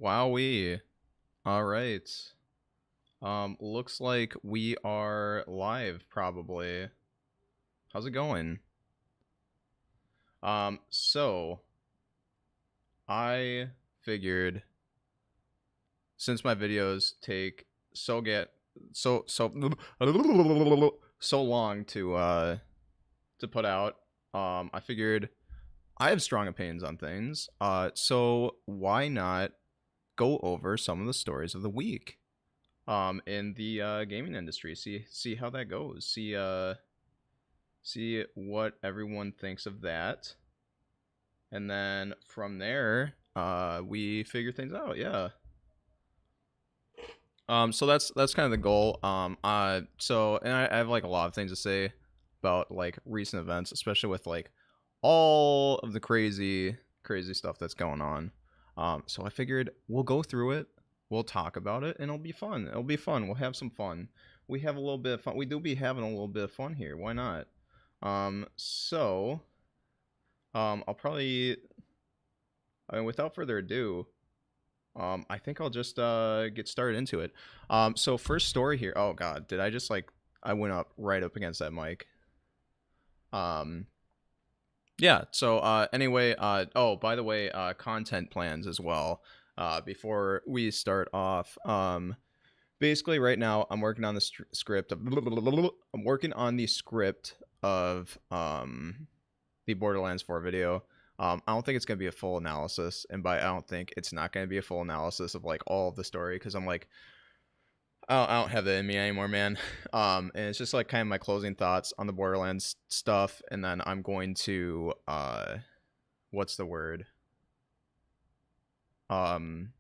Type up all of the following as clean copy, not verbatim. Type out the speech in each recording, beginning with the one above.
Wowee. All right. Looks like we are live probably. How's it going? So I figured since my videos take so get so so so long to put out, I figured I have strong opinions on things. So why not go over some of the stories of the week? In the gaming industry. See how that goes. See what everyone thinks of that, and then from there, we figure things out. Yeah. So that's kind of the goal. And I have like a lot of things to say about like recent events, especially with like all of the crazy stuff that's going on. So I figured we'll go through it, we'll talk about it, and it'll be fun. It'll be fun. We'll have some fun. We have a little bit of fun. We do be having a little bit of fun here. Why not? So I'll probably. I mean, without further ado, I think I'll just get started into it. So first story here. Oh God, did I just like I went up right up against that mic? Um, yeah. So anyway, oh by the way, content plans as well. Before we start off, basically right now I'm working on the script of. I'm working on the script of the Borderlands 4 video. I don't think it's gonna be a full analysis, and by I don't think it's not gonna be a full analysis of like all of the story because I'm like I don't have that in me anymore, man. And it's just like kind of my closing thoughts on the Borderlands stuff, and then I'm going to what's the word? Um,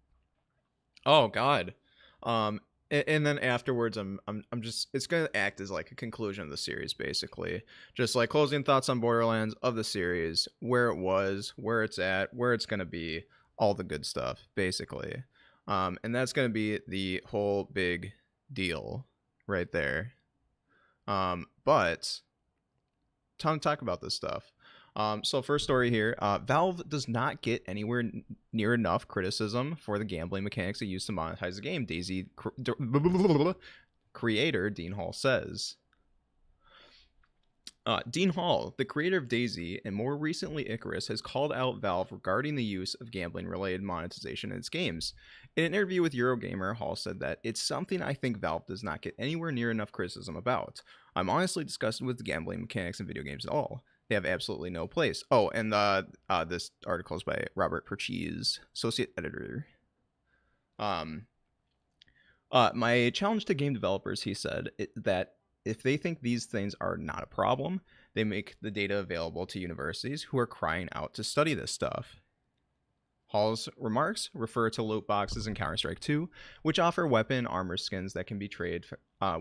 oh God, um, and then afterwards, I'm just it's gonna act as like a conclusion of the series, basically, just like closing thoughts on Borderlands of the series, where it was, where it's at, where it's gonna be, all the good stuff, basically. And that's gonna be the whole big deal right there. But time to talk about this stuff. So first story here, Valve does not get anywhere near enough criticism for the gambling mechanics they use to monetize the game. DayZ creator Dean Hall says. Dean Hall, the creator of DayZ and more recently Icarus, has called out Valve regarding the use of gambling-related monetization in its games. In an interview with Eurogamer, Hall said that it's something I think Valve does not get anywhere near enough criticism about. I'm honestly disgusted with the gambling mechanics in video games at all. They have absolutely no place. Oh, and this article is by Robert Perchese, associate editor. My challenge to game developers, he said, that if they think these things are not a problem, they make the data available to universities who are crying out to study this stuff. Hall's remarks refer to loot boxes in Counter-Strike 2, which offer weapon and armor skins that can be traded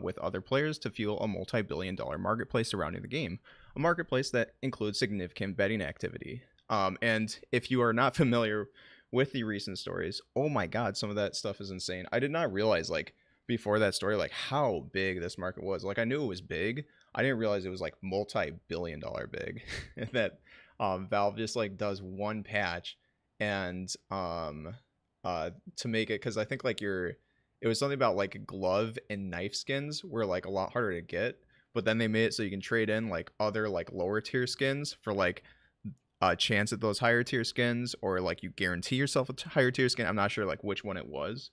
with other players to fuel a multi-billion-dollar marketplace surrounding the game, a marketplace that includes significant betting activity. And if you are not familiar with the recent stories, oh my God, some of that stuff is insane. I did not realize, like, before that story, like, how big this market was. Like, I knew it was big. I didn't realize it was, like, multi-billion-dollar big. And that Valve just, like, does one patch and to make it, because I think like it was something about like glove and knife skins were like a lot harder to get, but then they made it so you can trade in like other like lower tier skins for like a chance at those higher tier skins, or like you guarantee yourself a higher tier skin. I'm not sure like which one it was,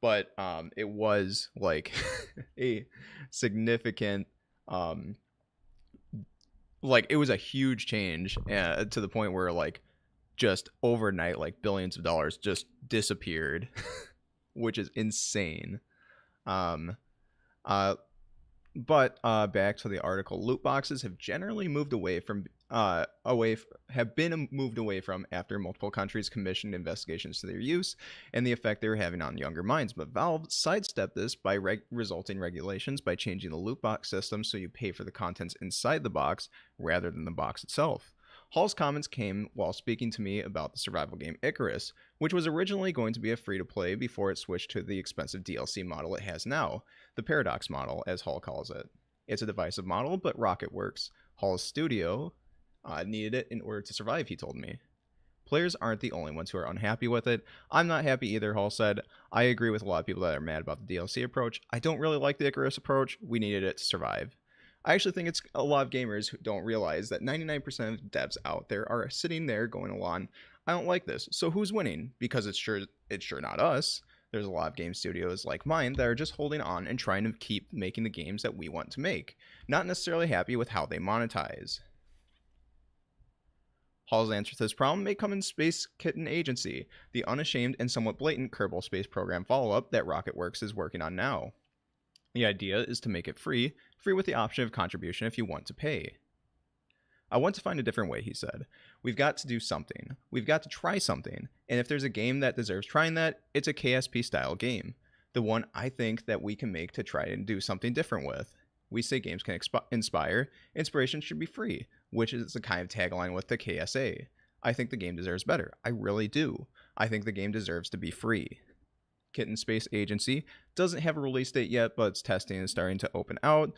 but it was like a significant like it was a huge change to the point where like just overnight, like billions of dollars just disappeared, which is insane. Um, but back to the article, loot boxes have generally moved away from have been moved away from after multiple countries commissioned investigations to their use and the effect they were having on younger minds. But Valve sidestepped this by resulting regulations by changing the loot box system so you pay for the contents inside the box rather than the box itself. Hall's comments came while speaking to me about the survival game Icarus, which was originally going to be a free-to-play before it switched to the expensive DLC model it has now, the Paradox model, as Hall calls it. It's a divisive model, but Rocket works. Hall's studio needed it in order to survive, he told me. Players aren't the only ones who are unhappy with it. I'm not happy either, Hall said. I agree with a lot of people that are mad about the DLC approach. I don't really like the Icarus approach. We needed it to survive. I actually think it's a lot of gamers who don't realize that 99% of devs out there are sitting there going along, I don't like this. So who's winning? Because it's sure not us. There's a lot of game studios like mine that are just holding on and trying to keep making the games that we want to make, not necessarily happy with how they monetize. Hall's answer to this problem may come in Space Kitten Agency, the unashamed and somewhat blatant Kerbal Space Program follow-up that Rocketworks is working on now. The idea is to make it free with the option of contribution if you want to pay. I want to find a different way, he said. We've got to do something. We've got to try something. And if there's a game that deserves trying that, it's a KSP-style game. The one I think that we can make to try and do something different with. We say games can inspire. Inspiration should be free, which is the kind of tagline with the KSA. I think the game deserves better. I really do. I think the game deserves to be free. Kitten Space Agency doesn't have a release date yet, but its testing is starting to open out.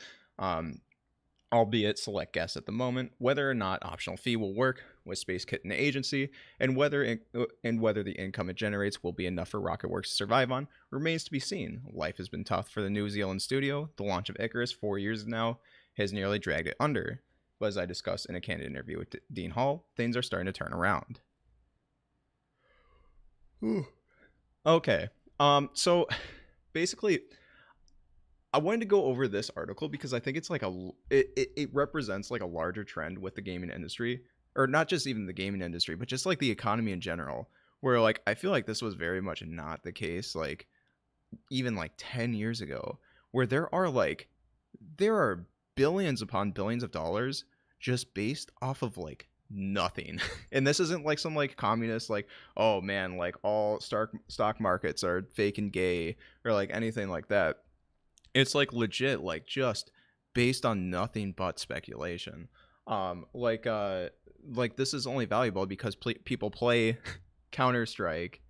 Albeit select guests at the moment, whether or not optional fee will work with Space Kitten Agency, and whether the income it generates will be enough for Rocketworks to survive on remains to be seen. Life has been tough for the New Zealand studio. The launch of Icarus 4 years now has nearly dragged it under. But as I discussed in a candid interview with Dean Hall, things are starting to turn around. Okay. So basically, I wanted to go over this article because I think it's like it represents like a larger trend with the gaming industry, or not just even the gaming industry, but just like the economy in general, where like I feel like this was very much not the case like even like 10 years ago, where there are billions upon billions of dollars just based off of like nothing. And this isn't like some like communist like, oh man, like all stock markets are fake and gay or like anything like that. It's like legit like just based on nothing but speculation. Like this is only valuable because people play Counter-Strike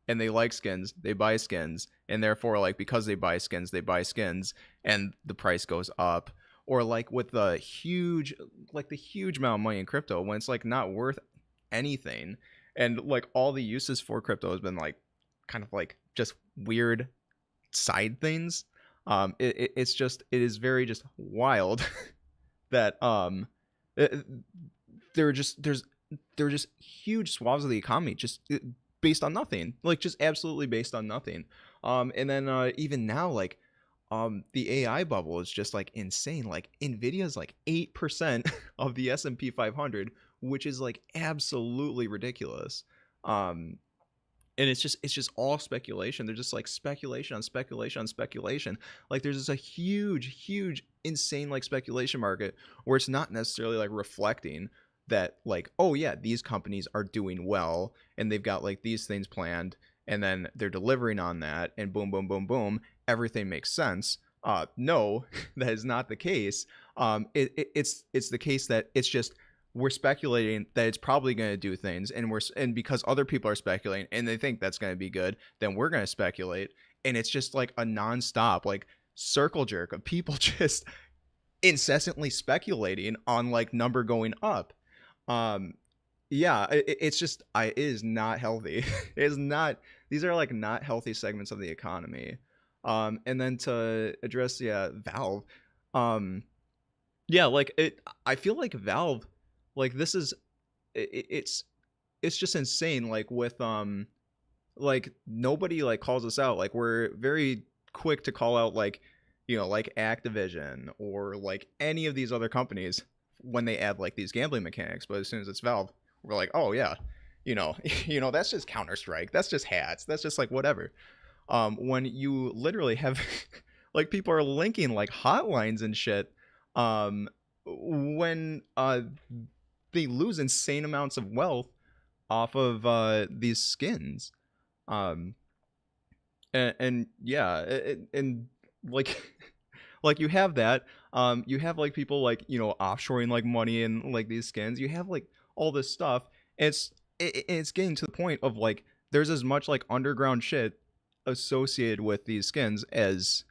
and they like skins, they buy skins, and therefore like because they buy skins and the price goes up. Or like with the huge amount of money in crypto when it's like not worth anything, and like all the uses for crypto has been like kind of like just weird side things. It is very just wild that there are just huge swaths of the economy just based on nothing, like just absolutely based on nothing. And then even now like the AI bubble is just like insane. Like Nvidia's like 8% of the S&P 500, which is like absolutely ridiculous. And it's just all speculation. They're just like speculation on speculation on speculation. Like there's just a huge insane like speculation market where it's not necessarily like reflecting that like, oh yeah, these companies are doing well and they've got like these things planned and then they're delivering on that and boom boom boom boom, everything makes sense. No, that is not the case. It's the case that it's just we're speculating that it's probably going to do things, and because other people are speculating and they think that's going to be good, then we're going to speculate, and it's just like a nonstop like circle jerk of people just incessantly speculating on like number going up. Yeah, it's just it is not healthy. It is not. These are like not healthy segments of the economy. And then to address Valve, yeah, like I feel like Valve, like this is it's just insane. Like with like nobody like calls us out. Like we're very quick to call out like like Activision or like any of these other companies when they add like these gambling mechanics. But as soon as it's Valve, we're like, oh yeah, that's just Counter-Strike, that's just hats, that's just like whatever. When you literally have like people are linking like hotlines and shit when they lose insane amounts of wealth off of these skins. And yeah, and like like you have that, you have like people like offshoring like money and like these skins, you have like all this stuff. It's getting to the point of like there's as much like underground shit associated with these skins as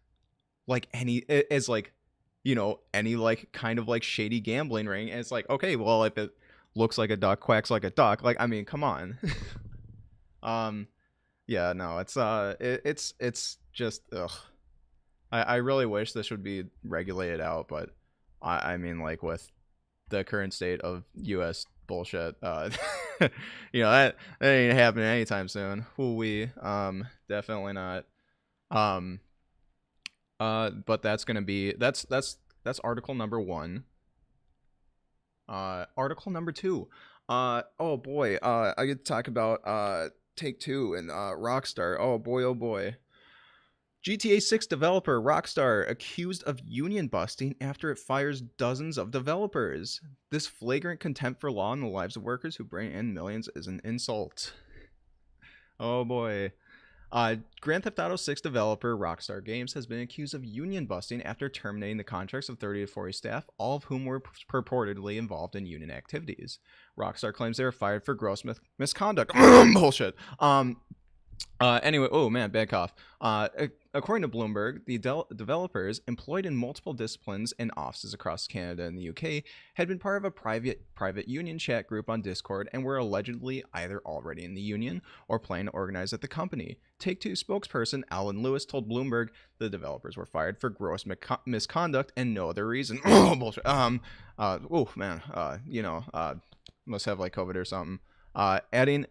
like any like any like kind of like shady gambling ring. And it's like, okay, well, looks like a duck, quacks like a duck. Like, I mean, come on. um, yeah, no, it's just ugh. I really wish this would be regulated out, but I mean, like with the current state of U.S. bullshit, that ain't happening anytime soon. We definitely not. Um, but that's article number 1. Article number 2. Oh boy. I get to talk about Take-Two and Rockstar. Oh boy, oh boy. GTA 6 developer Rockstar accused of union busting after it fires dozens of developers. This flagrant contempt for law and the lives of workers who bring in millions is an insult. Oh boy. Grand Theft Auto 6 developer Rockstar Games has been accused of union busting after terminating the contracts of 30 to 40 staff, all of whom were purportedly involved in union activities. Rockstar claims they were fired for gross misconduct. Bullshit. Anyway, oh man, bad cough. According to Bloomberg, the developers employed in multiple disciplines and offices across Canada and the UK had been part of a private union chat group on Discord and were allegedly either already in the union or planning to organize at the company. Take-Two spokesperson Alan Lewis told Bloomberg the developers were fired for gross misconduct and no other reason. Oh bullshit. Oh man. Must have like COVID or something. Adding.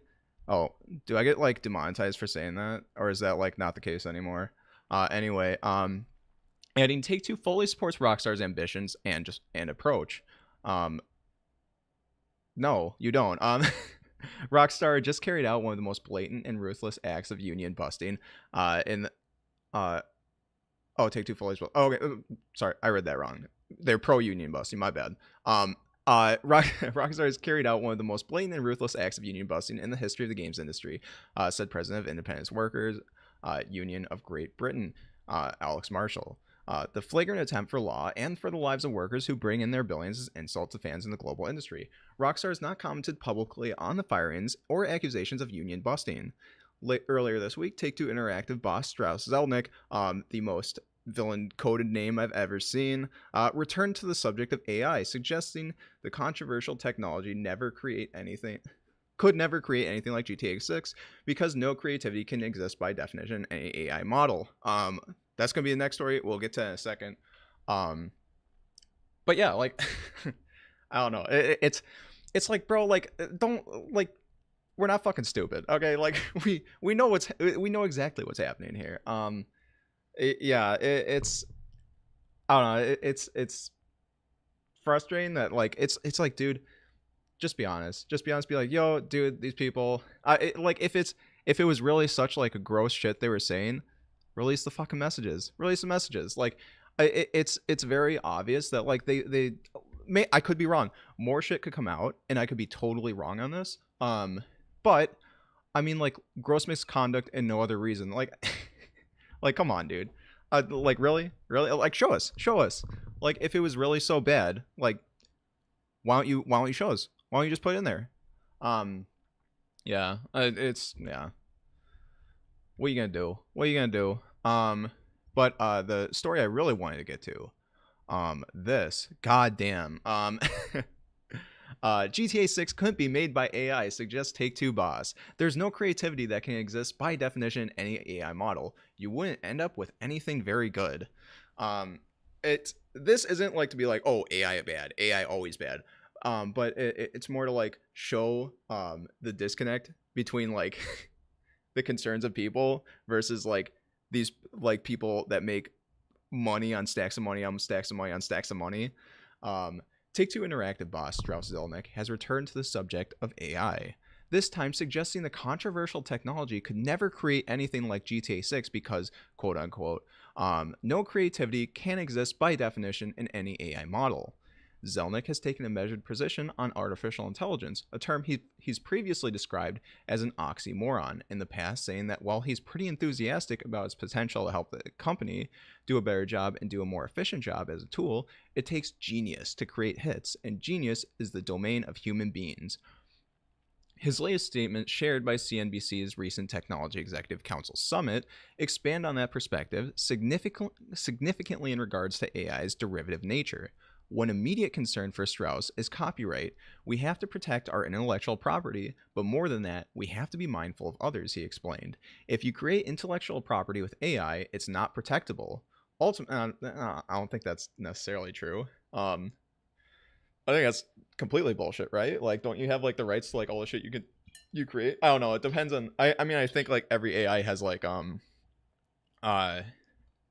Oh, do I get like demonetized for saying that, or is that like not the case anymore? Anyway, adding Take-Two fully supports Rockstar's ambitions and approach. No, you don't. Rockstar just carried out one of the most blatant and ruthless acts of union busting. Take-Two fully supports. Oh, okay, sorry, I read that wrong. They're pro union busting. My bad. Rockstar has carried out one of the most blatant and ruthless acts of union busting in the history of the games industry, said President of Independent Workers Union of Great Britain, Alex Marshall. The flagrant attempt for law and for the lives of workers who bring in their billions is insult to fans in the global industry. Rockstar has not commented publicly on the firings or accusations of union busting. Earlier this week, Take-Two Interactive boss Strauss Zelnick, the most villain-coded name I've ever seen, returned to the subject of AI, suggesting the controversial technology could never create anything like GTA 6 because no creativity can exist by definition in any AI model. That's gonna be the next story. We'll get to that in a second. But yeah, like I don't know. It's like, bro, like don't like we're not fucking stupid, okay? Like we know exactly what's happening here. It's I don't know. It's frustrating that like it's like, dude, just be honest. Just be honest. Be like, yo, dude, these people. Like if it was really such like a gross shit they were saying, release the fucking messages. Release the messages. Like it's very obvious that like they may, I could be wrong. More shit could come out, and I could be totally wrong on this. But I mean, like gross misconduct and no other reason. Like. Like, come on, dude. Like, really? Like, show us. Like, if it was really so bad, like, why don't you show us? Why don't you just put it in there? Yeah. Yeah. What are you gonna do? But the story I really wanted to get to, this goddamn, GTA 6 couldn't be made by AI, suggests Take-Two boss. There's no creativity that can exist by definition in any AI model. You wouldn't end up with anything very good. This isn't like to be like, oh, AI bad, AI always bad. But it's more to like show the disconnect between like the concerns of people versus like these like people that make money on stacks of money on stacks of money on stacks of money. Take-Two Interactive boss Strauss Zelnick has returned to the subject of AI, this time suggesting the controversial technology could never create anything like GTA 6 because, quote unquote, no creativity can exist by definition in any AI model. Zelnick has taken a measured position on artificial intelligence, a term he's previously described as an oxymoron in the past, saying that while he's pretty enthusiastic about its potential to help the company do a better job and do a more efficient job as a tool, it takes genius to create hits, and genius is the domain of human beings. His latest statement, shared by CNBC's recent Technology Executive Council Summit, expand on that perspective significantly in regards to AI's derivative nature. One immediate concern for Strauss is copyright. We have to protect our intellectual property, but more than that, we have to be mindful of others, he explained. If you create intellectual property with AI, it's not protectable. Ultimately, I don't think that's necessarily true. I think that's completely bullshit, right? Like, don't you have like the rights to like all the shit you create? I don't know. It depends on. I mean, I think like every AI has like uh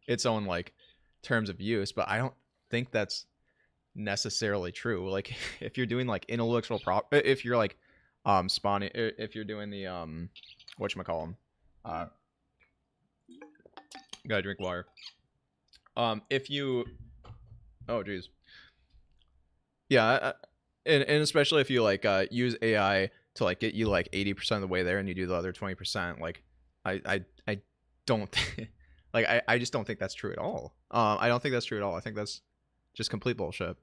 its own like terms of use, but I don't think that's necessarily true. Like, if you're doing like intellectual if you're like spawning, if you're doing the whatchamacallem, gotta drink water. If you, oh geez, yeah, and especially if you like use AI to like get you like 80% of the way there, and you do the other 20%, like I don't like I just don't think that's true at all. I don't think that's true at all. I think that's just complete bullshit.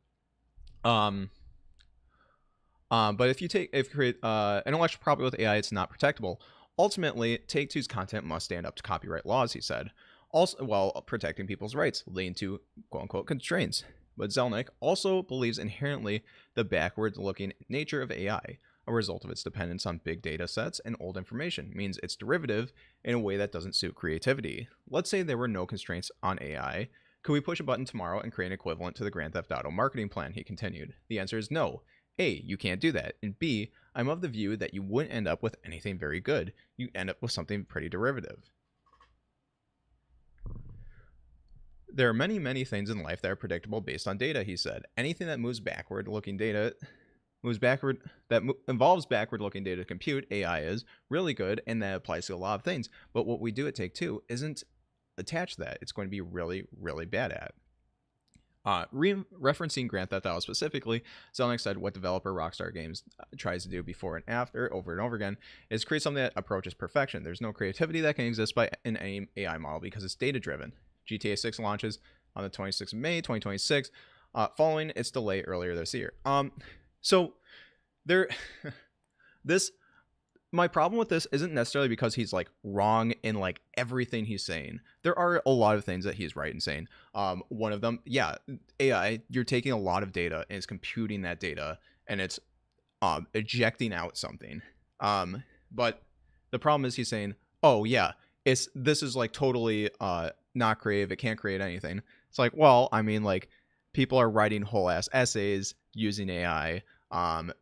But if you create intellectual property with AI, it's not protectable. Ultimately, Take-Two's content must stand up to copyright laws, he said, also while protecting people's rights, leading to quote-unquote constraints. But Zelnick also believes inherently the backward-looking nature of AI, a result of its dependence on big data sets and old information, means it's derivative in a way that doesn't suit creativity. Let's say there were no constraints on AI. Could we push a button tomorrow and create an equivalent to the Grand Theft Auto marketing plan, he continued. The answer is no. A, you can't do that, and B, I'm of the view that you wouldn't end up with anything very good. You end up with something pretty derivative. There are many, many things in life that are predictable based on data, he said. Anything that moves backward-looking data involves backward-looking data to compute, AI is really good, and that applies to a lot of things. But what we do at Take-Two isn't attached to that. It's going to be really, really bad at. Referencing Grand Theft Auto specifically, Zelnick said what developer Rockstar Games tries to do before and after, over and over again, is create something that approaches perfection. There's no creativity that can exist in any AI model because it's data-driven. GTA 6 launches on the 26th of May, 2026, following its delay earlier this year. So there, my problem with this isn't necessarily because he's like wrong in like everything he's saying. There are a lot of things that he's right in saying. One of them, yeah, AI, you're taking a lot of data and it's computing that data and it's ejecting out something. But the problem is he's saying, oh yeah, this is like totally not creative. It can't create anything. It's like, well, I mean, like people are writing whole ass essays using AI.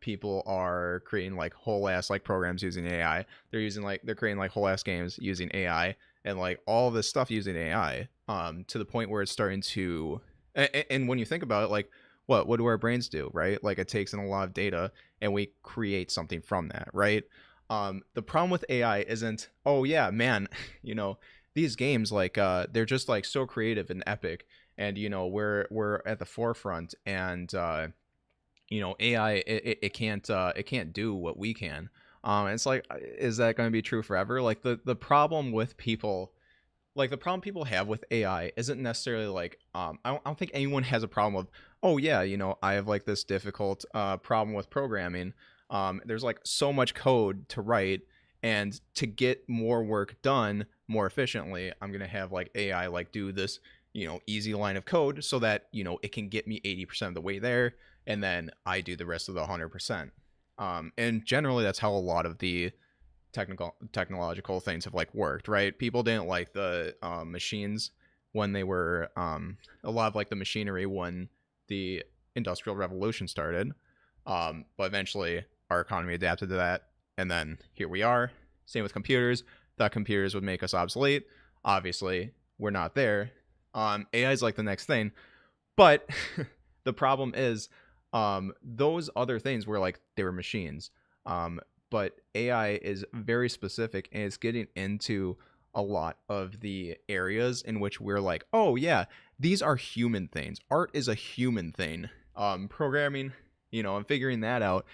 People are creating like whole ass like programs using AI. They're creating like whole ass games using AI and like all this stuff using AI. To the point where it's starting to, and when you think about it, like what do our brains do, right? Like it takes in a lot of data and we create something from that, right? The problem with AI isn't, oh yeah, man, these games like they're just like so creative and epic, and we're at the forefront, and AI it can't do what we can. It's like, is that going to be true forever? Like the problem with people, like the problem people have with AI isn't necessarily like I don't think anyone has a problem of, oh yeah, I have like this difficult problem with programming. There's like so much code to write, and to get more work done more efficiently, I'm gonna have like AI like do this easy line of code so that it can get me 80% of the way there, and then I do the rest of the 100%. And generally that's how a lot of the technological things have like worked, right? People didn't like the machines when they were a lot of like the machinery when the industrial revolution started, but eventually our economy adapted to that, and then here we are. Same with computers. Thought computers would make us obsolete. Obviously we're not there. AI is like the next thing, but the problem is those other things were like they were machines. But AI is very specific, and it's getting into a lot of the areas in which we're like, oh yeah, these are human things. Art is a human thing. Programming, and figuring that out,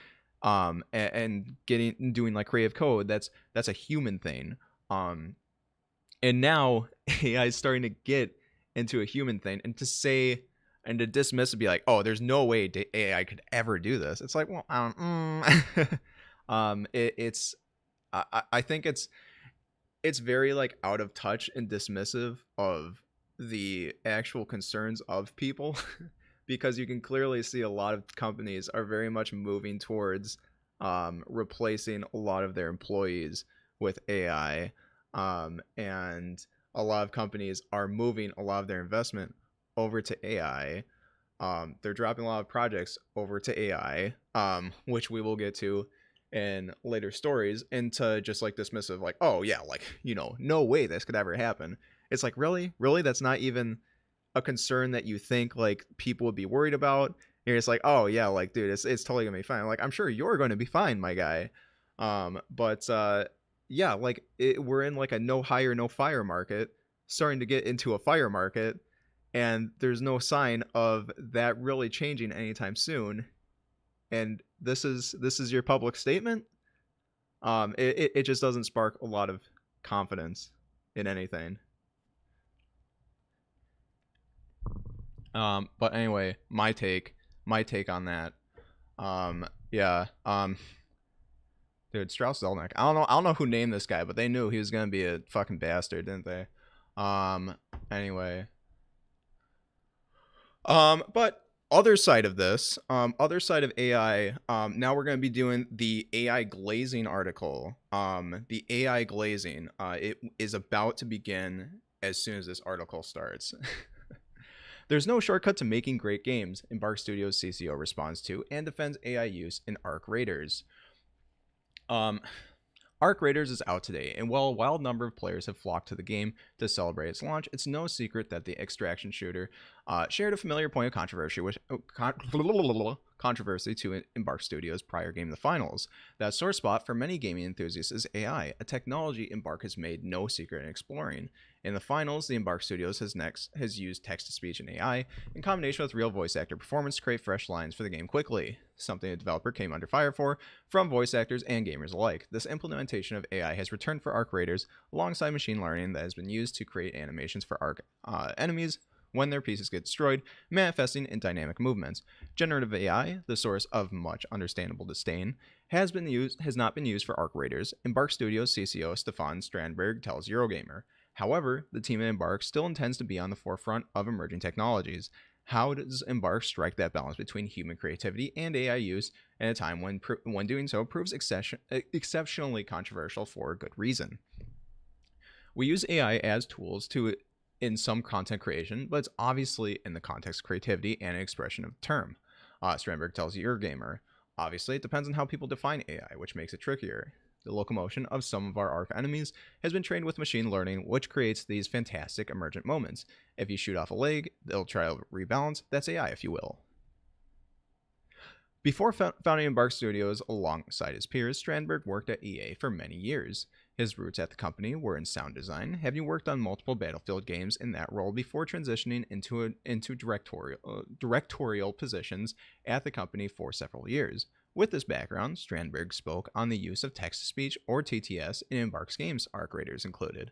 and doing like creative code, that's a human thing. And now AI is starting to get into a human thing, and to say and to dismiss and be like, oh, there's no way AI could ever do this. It's like, well, I think it's very like out of touch and dismissive of the actual concerns of people because you can clearly see a lot of companies are very much moving towards replacing a lot of their employees with AI, and a lot of companies are moving a lot of their investment over to AI. They're dropping a lot of projects over to AI, which we will get to in later stories, into just like dismissive, like, oh yeah, like, no way this could ever happen. It's like, really, that's not even a concern that you think like people would be worried about. You're just like, oh yeah, like, dude, it's totally gonna be fine. Like, I'm sure you're going to be fine, my guy. But yeah, like we're in like a no hire no fire market, starting to get into a fire market, and there's no sign of that really changing anytime soon. And this is your public statement. It just doesn't spark a lot of confidence in anything. But anyway, my take on that. Yeah. Dude, Strauss Zelnick. I don't know who named this guy, but they knew he was gonna be a fucking bastard, didn't they? Anyway. But other side of this, other side of AI, now we're gonna be doing the AI glazing article. The AI glazing, it is about to begin as soon as this article starts. There's no shortcut to making great games, Embark Studios CCO responds to and defends AI use in Arc Raiders. Arc Raiders is out today, and while a wild number of players have flocked to the game to celebrate its launch, it's no secret that the extraction shooter shared a familiar point of controversy to Embark Studios' prior game, The Finals. That sore spot for many gaming enthusiasts is AI, a technology Embark has made no secret in exploring. In The Finals, the Embark Studios has used text-to-speech and AI in combination with real voice actor performance to create fresh lines for the game quickly, something the developer came under fire for from voice actors and gamers alike. This implementation of AI has returned for Arc Raiders alongside machine learning that has been used to create animations for Arc enemies when their pieces get destroyed, manifesting in dynamic movements. Generative AI, the source of much understandable disdain, has not been used for Arc Raiders, Embark Studios CCO Stefan Strandberg tells Eurogamer. However, the team at Embark still intends to be on the forefront of emerging technologies. How does Embark strike that balance between human creativity and AI use at a time when doing so proves exceptionally controversial for good reason? We use AI as tools in some content creation, but it's obviously in the context of creativity and expression of the term. Strandberg tells Eurogamer, obviously it depends on how people define AI, which makes it trickier. The locomotion of some of our Arc enemies has been trained with machine learning, which creates these fantastic emergent moments. If you shoot off a leg, they'll try to rebalance. That's AI, if you will. Before founding Embark Studios alongside his peers, Strandberg worked at EA for many years. His roots at the company were in sound design, having worked on multiple Battlefield games in that role before transitioning into directorial positions at the company for several years. With this background, Strandberg spoke on the use of text-to-speech, or TTS, in Embark's games, Arc Raiders included.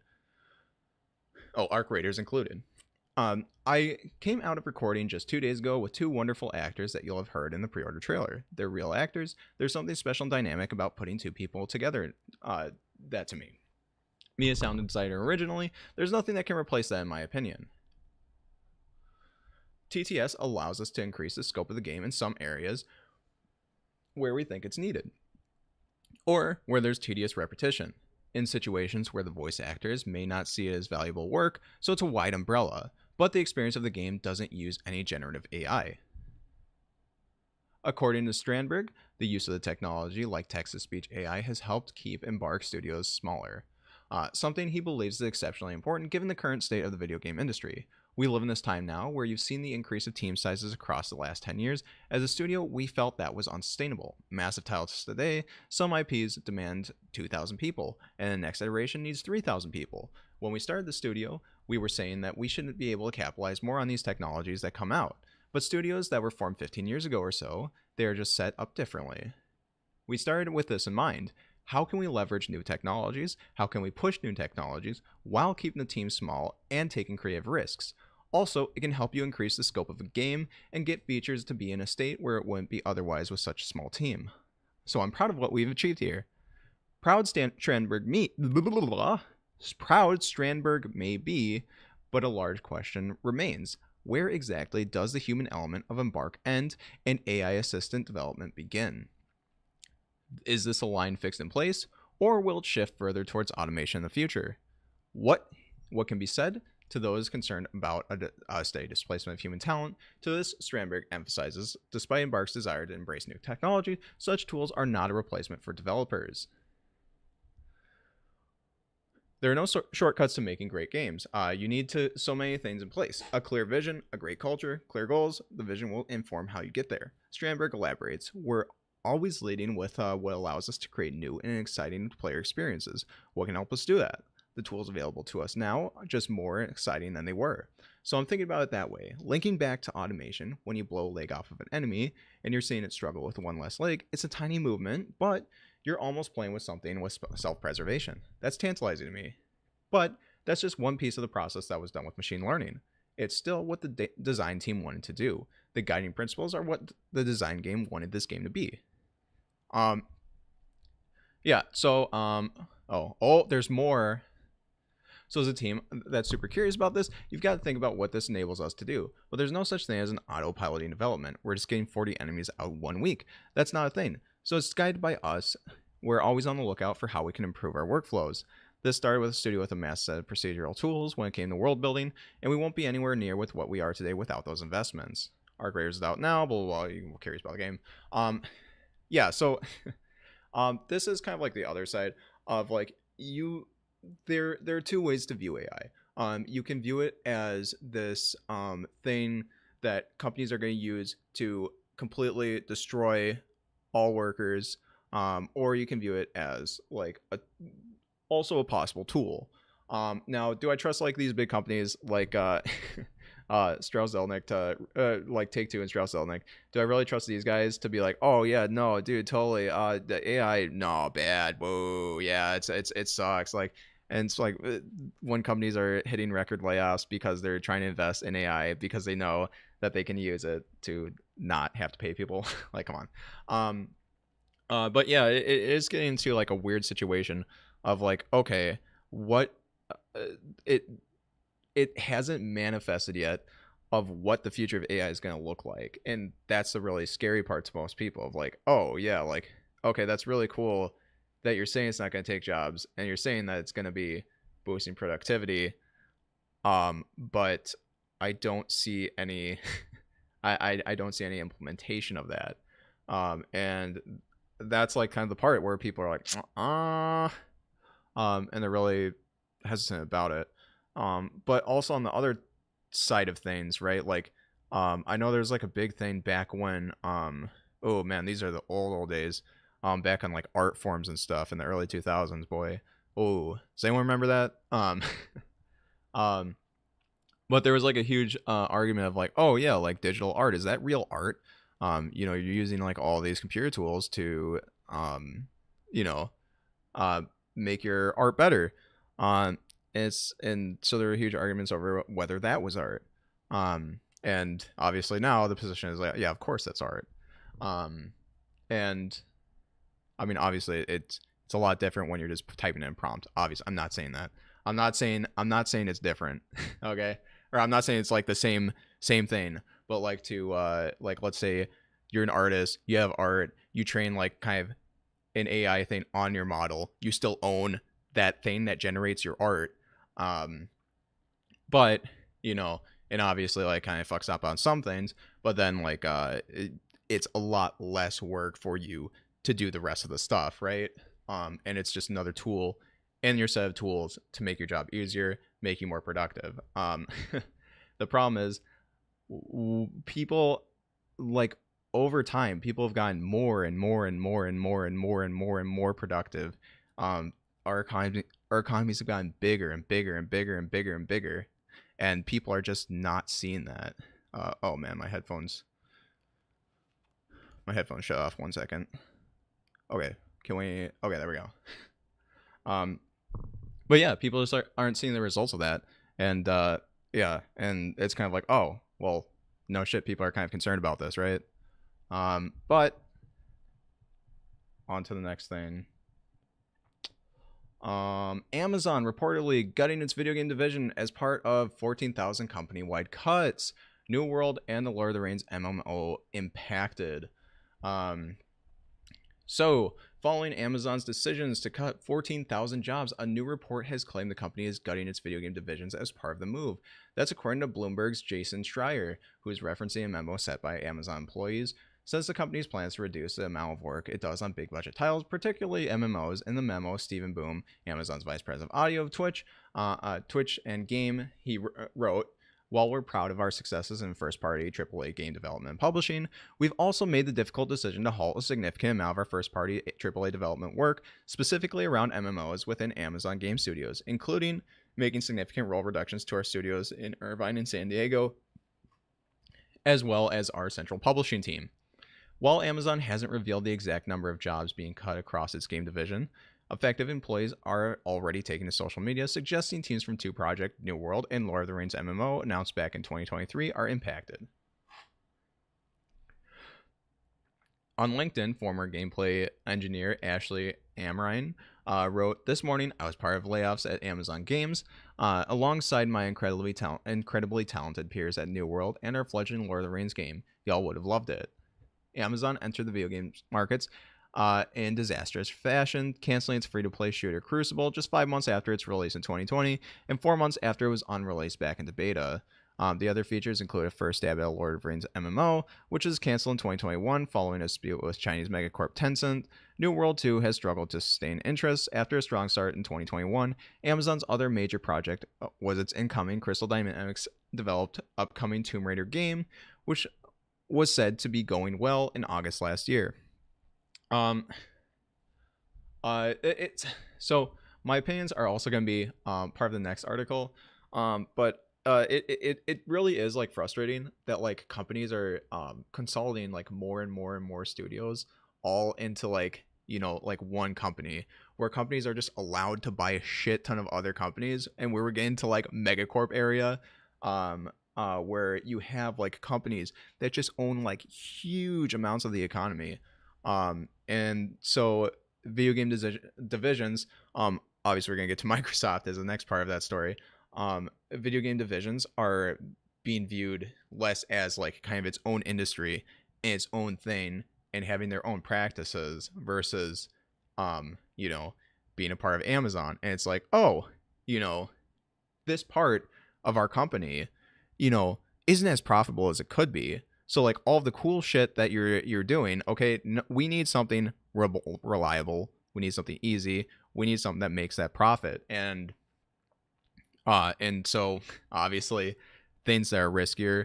I came out of recording just 2 days ago with two wonderful actors that you'll have heard in the pre-order trailer. They're real actors. There's something special and dynamic about putting two people together, that to me. Me, a sound designer originally, there's nothing that can replace that in my opinion. TTS allows us to increase the scope of the game in some areas where we think it's needed, or where there's tedious repetition, in situations where the voice actors may not see it as valuable work, so it's a wide umbrella, but the experience of the game doesn't use any generative AI. According to Strandberg, the use of the technology like text-to-speech AI has helped keep Embark Studios smaller, something he believes is exceptionally important given the current state of the video game industry. We live in this time now where you've seen the increase of team sizes across the last 10 years. As a studio, we felt that was unsustainable. Massive titles today, some IPs demand 2,000 people, and the next iteration needs 3,000 people. When we started the studio, we were saying that we shouldn't be able to capitalize more on these technologies that come out. But studios that were formed 15 years ago or so, they are just set up differently. We started with this in mind. How can we leverage new technologies? How can we push new technologies while keeping the team small and taking creative risks? Also, it can help you increase the scope of a game and get features to be in a state where it wouldn't be otherwise with such a small team. So I'm proud of what we've achieved here. Proud Strandberg may be, but a large question remains. where exactly does the human element of Embark end and AI assistant development begin? Is this a line fixed in place, or will it shift further towards automation in the future? What can be said to those concerned about a steady displacement of human talent? To this, Strandberg emphasizes, despite Embark's desire to embrace new technology, such tools are not a replacement for developers. There are no shortcuts to making great games. You need so many things in place: a clear vision, a great culture, clear goals. The vision will inform how you get there. Strandberg elaborates, we're always leading with what allows us to create new and exciting player experiences. What can help us do that? The tools available to us now are just more exciting than they were. So I'm thinking about it that way. Linking back to automation, when you blow a leg off of an enemy and you're seeing it struggle with one less leg, it's a tiny movement, but you're almost playing with something with self-preservation. That's tantalizing to me. But that's just one piece of the process that was done with machine learning. It's still what the design team wanted to do. The guiding principles are what the design game wanted this game to be. Yeah, so, there's more. So as a team that's super curious about this, you've got to think about what this enables us to do. But there's no such thing as an autopiloting development. We're just getting 40 enemies out 1 week. That's not a thing. So it's guided by us. We're always on the lookout for how we can improve our workflows. This started with a studio with a mass set of procedural tools when it came to world building, and we won't be anywhere near with what we are today without those investments. Arc Raiders is out now, blah, blah, blah. You're curious about the game. Yeah, so this is kind of like the other side of like there are two ways to view AI. You can view it as this thing that companies are going to use to completely destroy all workers, or you can view it as like also a possible tool. Now, do I trust like these big companies like Strauss-Zelnick to like Take-Two and Strauss-Zelnick? Do I really trust these guys to be like, oh yeah, no, dude, totally. The AI, no, bad. Whoa, yeah, it sucks. Like, and it's like when companies are hitting record layoffs because they're trying to invest in AI because they know that they can use it to not have to pay people. Like, come on. But yeah, it is getting into like a weird situation of like, okay, what it hasn't manifested yet of what the future of AI is going to look like. And that's the really scary part to most people of like, oh yeah, like, okay, that's really cool that you're saying it's not going to take jobs and you're saying that it's going to be boosting productivity. But I don't see any, I don't see any implementation of that. And that's like kind of the part where people are like, and they're really hesitant about it. But also on the other side of things, right? Like, I know there's like a big thing back when, oh man, these are the old days. Back on like art forms and stuff in the early 2000s, boy. Oh, does anyone remember that? But there was like a huge argument of like, oh yeah, like digital art, is that real art? You're using like all these computer tools to, make your art better. And so there were huge arguments over whether that was art. And obviously now the position is like, yeah, of course that's art. And I mean, obviously it's a lot different when you're just typing in a prompt. Obviously, I'm not saying that. I'm not saying it's different. Okay. Or I'm not saying it's like the same thing, but like to like, let's say you're an artist, you have art, you train like kind of an AI thing on your model, you still own that thing that generates your art. But and obviously like kind of fucks up on some things, but then like it's a lot less work for you to do the rest of the stuff, right? And it's just another tool in your set of tools to make your job easier, make you more productive. The problem is people, like, over time, people have gotten more and more and more and more and more and more and more productive. Our economies have gotten bigger and bigger and bigger and bigger and bigger, and people are just not seeing that. Oh man, my headphones shut off. 1 second. Okay, okay, there we go. But yeah, people just aren't seeing the results of that, and yeah, and it's kind of like, oh well, no shit, people are kind of concerned about this, right? But on to the next thing. Amazon reportedly gutting its video game division as part of 14,000 company-wide cuts. New World and the Lord of the Rings MMO impacted. Um, so, following Amazon's decisions to cut 14,000 jobs, a new report has claimed the company is gutting its video game divisions as part of the move. That's according to Bloomberg's Jason Schreier, who is referencing a memo set by Amazon employees, says the company's plans to reduce the amount of work it does on big budget titles, particularly MMOs. In the memo, Stephen Boom, Amazon's vice president of audio of Twitch and game, he wrote, "While we're proud of our successes in first-party AAA game development and publishing, we've also made the difficult decision to halt a significant amount of our first-party AAA development work, specifically around MMOs within Amazon Game Studios, including making significant role reductions to our studios in Irvine and San Diego, as well as our central publishing team." While Amazon hasn't revealed the exact number of jobs being cut across its game division, affected employees are already taking to social media, suggesting teams from two projects, New World and Lord of the Rings MMO, announced back in 2023, are impacted. On LinkedIn, former gameplay engineer Ashley Amrine wrote, "This morning, I was part of layoffs at Amazon Games, alongside my incredibly talented peers at New World and our fledgling Lord of the Rings game. Y'all would have loved it." Amazon entered the video game markets in disastrous fashion, canceling its free-to-play shooter Crucible just 5 months after its release in 2020 and 4 months after it was unreleased back into beta. The other features include a first stab at a Lord of the Rings MMO, which was canceled in 2021 following a dispute with Chinese megacorp Tencent. New World 2 has struggled to sustain interest after a strong start in 2021. Amazon's other major project was its incoming Crystal Dynamics developed upcoming Tomb Raider game, which was said to be going well in August last year. So my opinions are also going to be part of the next article, but it really is like frustrating that like companies are consolidating like more and more and more studios all into like, you know, like one company, where companies are just allowed to buy a shit ton of other companies, and we were getting to like megacorp area, where you have like companies that just own like huge amounts of the economy. And so video game divisions, obviously we're going to get to Microsoft as the next part of that story. Video game divisions are being viewed less as like kind of its own industry and its own thing and having their own practices versus, you know, being a part of Amazon. And it's like, oh, you know, this part of our company, you know, isn't as profitable as it could be. So like all of the cool shit that you're doing, okay, we need something reliable. We need something easy. We need something that makes that profit. And so obviously things that are riskier,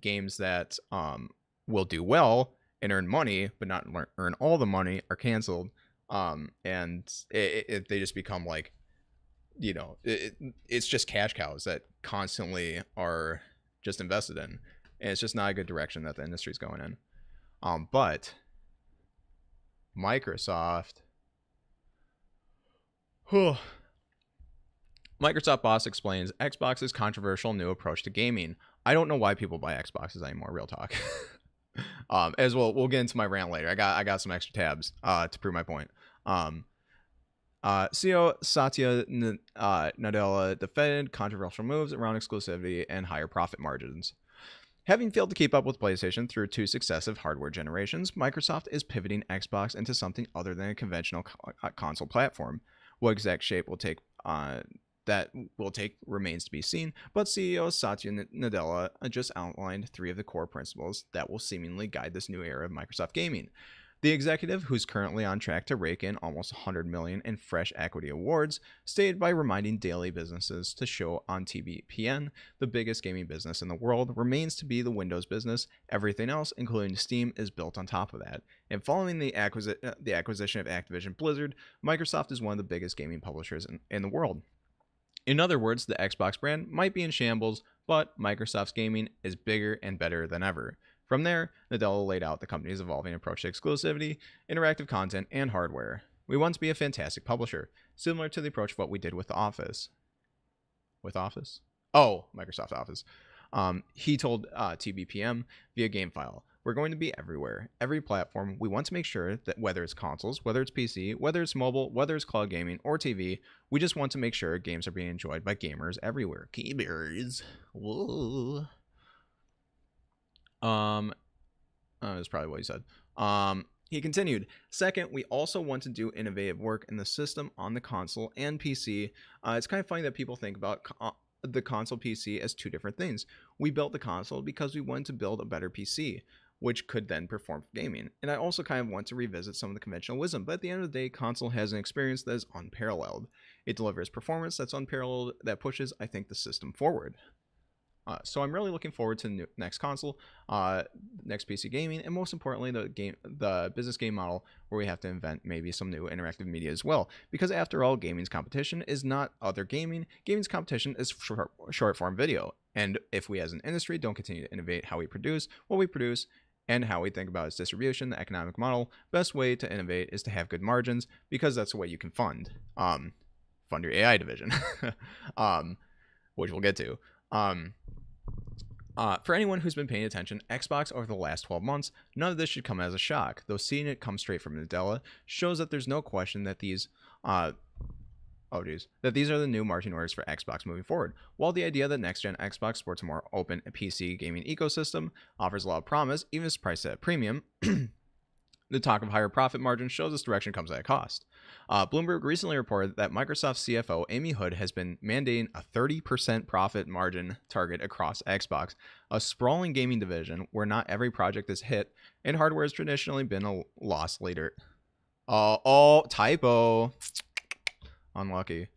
games that will do well and earn money but not earn all the money are canceled. And they just become like, you know, it's just cash cows that constantly are just invested in, and it's just not a good direction that the industry's going in. But Microsoft boss explains Xbox's controversial new approach to gaming. I don't know why people buy Xboxes anymore, real talk. As well, we'll get into my rant later. I got some extra tabs to prove my point. CEO Satya Nadella defended controversial moves around exclusivity and higher profit margins. Having failed to keep up with PlayStation through 2 successive hardware generations, Microsoft is pivoting Xbox into something other than a conventional console platform. What exact shape that will take remains to be seen, but CEO Satya Nadella just outlined 3 of the core principles that will seemingly guide this new era of Microsoft gaming. The executive, who's currently on track to rake in almost $100 million in fresh equity awards, stated by reminding daily businesses to show on TBPN, the biggest gaming business in the world remains to be the Windows business. Everything else, including Steam, is built on top of that. And following the acquisition of Activision Blizzard, Microsoft is one of the biggest gaming publishers in the world. In other words, the Xbox brand might be in shambles, but Microsoft's gaming is bigger and better than ever. From there, Nadella laid out the company's evolving approach to exclusivity, interactive content, and hardware. We want to be a fantastic publisher, similar to the approach of what we did with Office. With Office? Oh, Microsoft Office. He told TBPM via GameFile, we're going to be everywhere, every platform. We want to make sure that whether it's consoles, whether it's PC, whether it's mobile, whether it's cloud gaming or TV, we just want to make sure games are being enjoyed by gamers everywhere. Gamers. Whoa. Um, that's probably what he said. He continued, second, we also want to do innovative work in the system on the console and PC. It's kind of funny that people think about the console PC as two different things. We built the console because we wanted to build a better PC, which could then perform for gaming. And I also kind of want to revisit some of the conventional wisdom, but at the end of the day, console has an experience that is unparalleled. It delivers performance that's unparalleled, that pushes, I think, the system forward. So I'm really looking forward to the next console, next PC gaming, and most importantly, the business game model where we have to invent maybe some new interactive media as well. Because after all, gaming's competition is not other gaming. Gaming's competition is short form video. And if we as an industry don't continue to innovate how we produce, what we produce, and how we think about its distribution, the economic model, best way to innovate is to have good margins, because that's the way you can fund your AI division, which we'll get to. For anyone who's been paying attention, Xbox over the last 12 months, none of this should come as a shock, though seeing it come straight from Nadella shows that there's no question that these are the new marching orders for Xbox moving forward. While the idea that next-gen Xbox supports a more open PC gaming ecosystem offers a lot of promise, even if it's priced at a premium, the talk of higher profit margins shows this direction comes at a cost. Bloomberg recently reported that Microsoft CFO Amy Hood has been mandating a 30% profit margin target across Xbox, a sprawling gaming division where not every project is hit, and hardware has traditionally been a loss leader. Typo. Unlucky.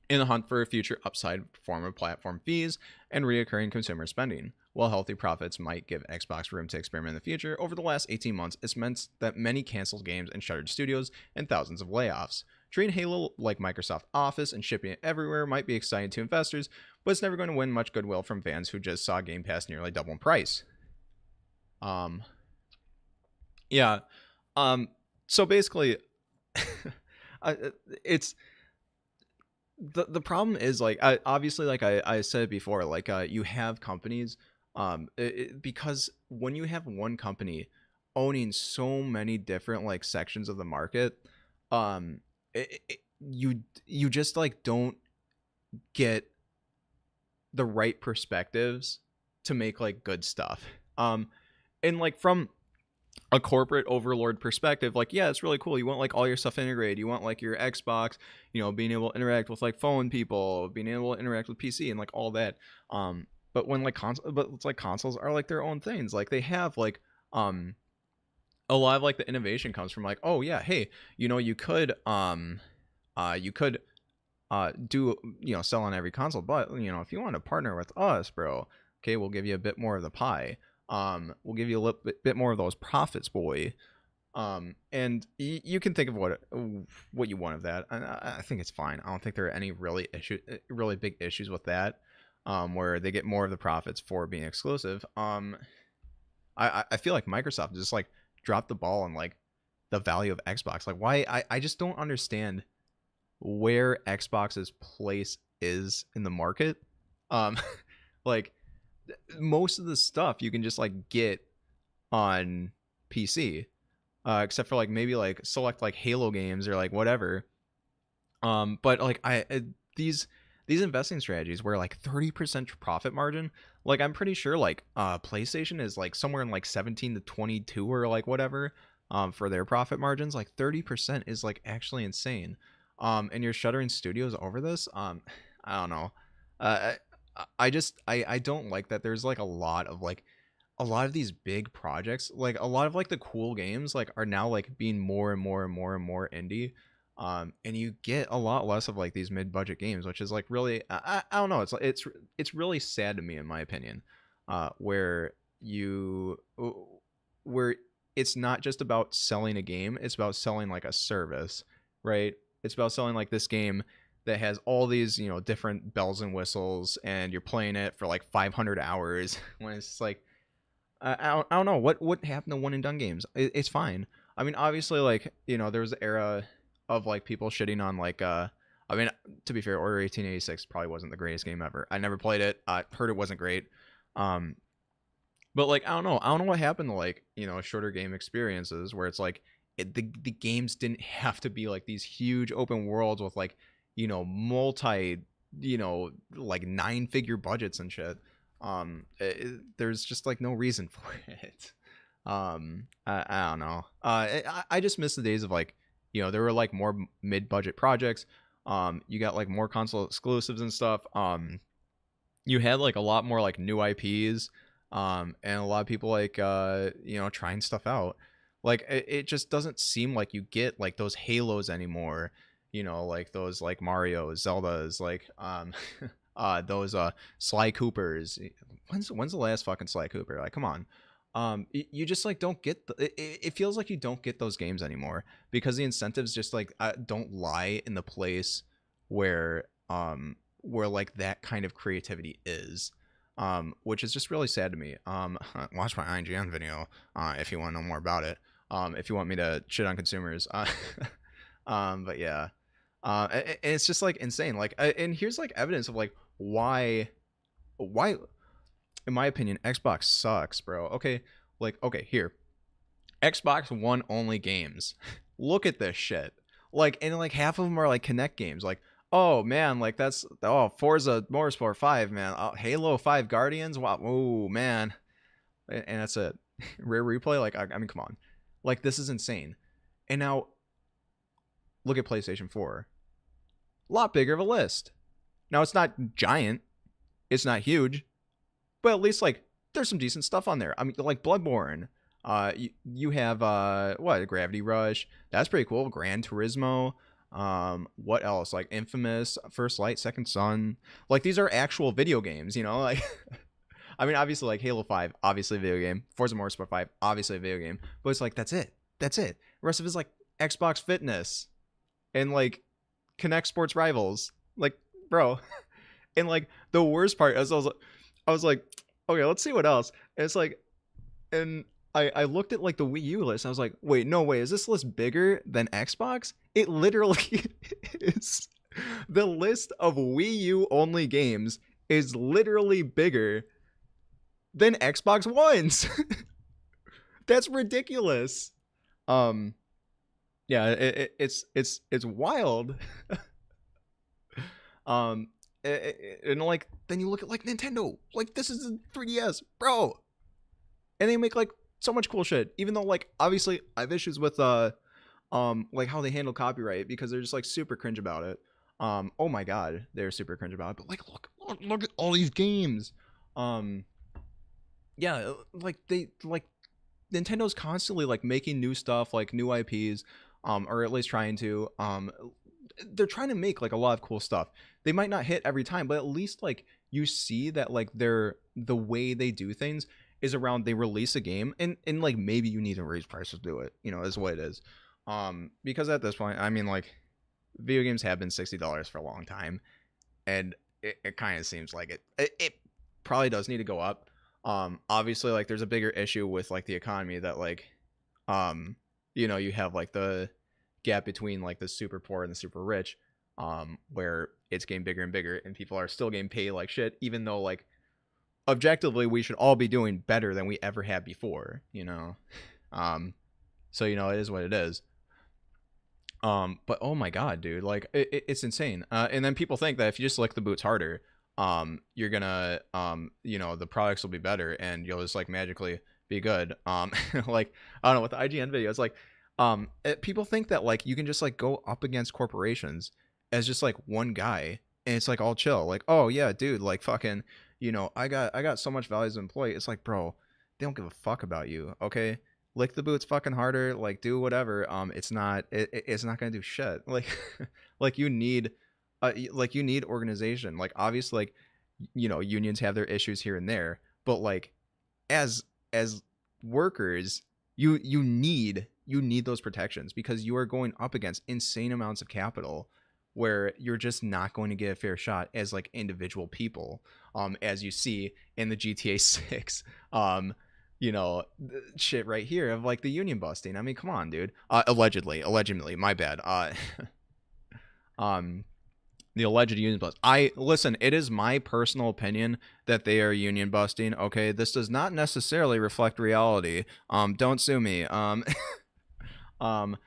In the hunt for a future upside form of platform fees and reoccurring consumer spending. While healthy profits might give Xbox room to experiment in the future, over the last 18 months, it's meant that many canceled games and shuttered studios and thousands of layoffs. Treating Halo like Microsoft Office and shipping it everywhere might be exciting to investors, but it's never going to win much goodwill from fans who just saw Game Pass nearly double in price. So basically, it's... The problem is, like, obviously, like I said it before, like, you have companies, because when you have one company owning so many different, like, sections of the market, you just, like, don't get the right perspectives to make, like, good stuff. And, like, from a corporate overlord perspective, like, yeah, it's really cool. You want, like, all your stuff integrated. You want, like, your Xbox, being able to interact with, like, phone people, being able to interact with PC and, like, all that. But when, like, it's like consoles are, like, their own things. Like, they have, like, a lot of, like, the innovation comes from, like, oh yeah, hey, you could do, sell on every console, but, if you want to partner with us, bro, okay, we'll give you a bit more of the pie. We'll give you a little bit more of those profits, boy. And you can think of what you want of that. I think it's fine. I don't think there are any really big issues with that, where they get more of the profits for being exclusive. I feel like Microsoft just, like, dropped the ball on, like, the value of Xbox. Like, why? I just don't understand where Xbox's place is in the market. Like, most of the stuff you can just, like, get on PC, except for, like, maybe, like, select, like, Halo games or, like, whatever. But, like, these investing strategies where, like, 30% profit margin, like, I'm pretty sure, like, PlayStation is, like, somewhere in, like, 17 to 22 or, like, whatever, for their profit margins. Like, 30% is, like, actually insane. And you're shuttering studios over this. I don't know. I don't like that there's, like, a lot of these big projects, like, a lot of, like, the cool games, like, are now, like, being more and more and more and more indie, and you get a lot less of, like, these mid-budget games, which is, like, really, I don't know, it's really sad to me, in my opinion, where it's not just about selling a game, it's about selling, like, a service, right? It's about selling, like, this game that has all these, different bells and whistles, and you're playing it for, like, 500 hours when it's just, like, I don't know what happened to one and done games. It's fine. I mean, obviously, like, there was an era of, like, people shitting on, like, I mean, to be fair, Order 1886 probably wasn't the greatest game ever. I never played it. I heard it wasn't great. But, like, I don't know what happened to, like, shorter game experiences where it's like the games didn't have to be, like, these huge open worlds with, like, multi, like, 9-figure budgets and shit. There's just like no reason for it. I don't know. I just miss the days of like, there were like more mid-budget projects. You got like more console exclusives and stuff. You had like a lot more like new IPs. And a lot of people like trying stuff out. Like it just doesn't seem like you get like those Halos anymore. Like those like Mario, Zeldas, like those Sly Coopers. When's the last fucking Sly Cooper? Like, come on. You just like don't get it feels like you don't get those games anymore because the incentives just like don't lie in the place where where like that kind of creativity is, which is just really sad to me. Watch my IGN video if you want to know more about it, if you want me to shit on consumers. But yeah, and it's just like insane, like and here's like evidence of like why in my opinion Xbox sucks, bro. Okay, like okay, here, Xbox One only games. Look at this shit. Like, and like half of them are like Kinect games. Like, oh man, like that's Forza Motorsport 5, man. Halo 5 Guardians. Wow, oh man, and that's it. Rare replay. Like, I mean, come on, like this is insane. And now look at PlayStation 4. A lot bigger of a list. Now it's not giant, it's not huge, but at least like there's some decent stuff on there. I mean, like Bloodborne. You have what, Gravity Rush. That's pretty cool. Gran Turismo. What else? Like Infamous, First Light, Second Son. Like these are actual video games, like I mean obviously like Halo 5, obviously a video game. Forza Motorsport 5, obviously a video game. But it's like that's it. The rest of it is like Xbox Fitness and like Kinect Sports Rivals. Like, bro. And like the worst part is I was like, okay, let's see what else. And it's like, and I looked at like the Wii U list. And I was like, wait, no way. Is this list bigger than Xbox? It literally is. The list of Wii U only games is literally bigger than Xbox One's. That's ridiculous. Yeah, it's wild. And like then you look at like Nintendo. Like this is a 3DS, bro. And they make like so much cool shit, even though like obviously I have issues with like how they handle copyright because they're just like super cringe about it. Oh my god, they're super cringe about it. But like look at all these games. Yeah, like they like Nintendo's constantly like making new stuff, like new IPs, or at least trying to. They're trying to make like a lot of cool stuff. They might not hit every time, but at least like you see that like the way they do things is around they release a game and like maybe you need to raise prices to do it, is what it is. Because at this point, I mean like video games have been $60 for a long time, and it kind of seems like it probably does need to go up. Obviously like there's a bigger issue with like the economy that like you have like the gap between like the super poor and the super rich, where it's getting bigger and bigger and people are still getting paid like shit, even though like objectively we should all be doing better than we ever had before. So it is what it is. But oh my god, dude, like it's insane. And then people think that if you just lick the boots harder, you're gonna the products will be better and you'll just like magically be good. Like I don't know, with the IGN video, it's like people think that like you can just like go up against corporations as just like one guy and it's like all chill, like, oh yeah dude, like fucking I got so much value as an employee. It's like, bro, they don't give a fuck about you. Okay, lick the boots fucking harder, like do whatever. It's not gonna do shit. Like like you need organization. Like obviously like unions have their issues here and there, but like as workers, you need those protections because you are going up against insane amounts of capital where you're just not going to get a fair shot as like individual people, as you see in the GTA 6 shit right here of like the union busting. I mean, come on, dude. Allegedly, my bad. The alleged union bust. Listen, it is my personal opinion that they are union busting. Okay, this does not necessarily reflect reality. Don't sue me. But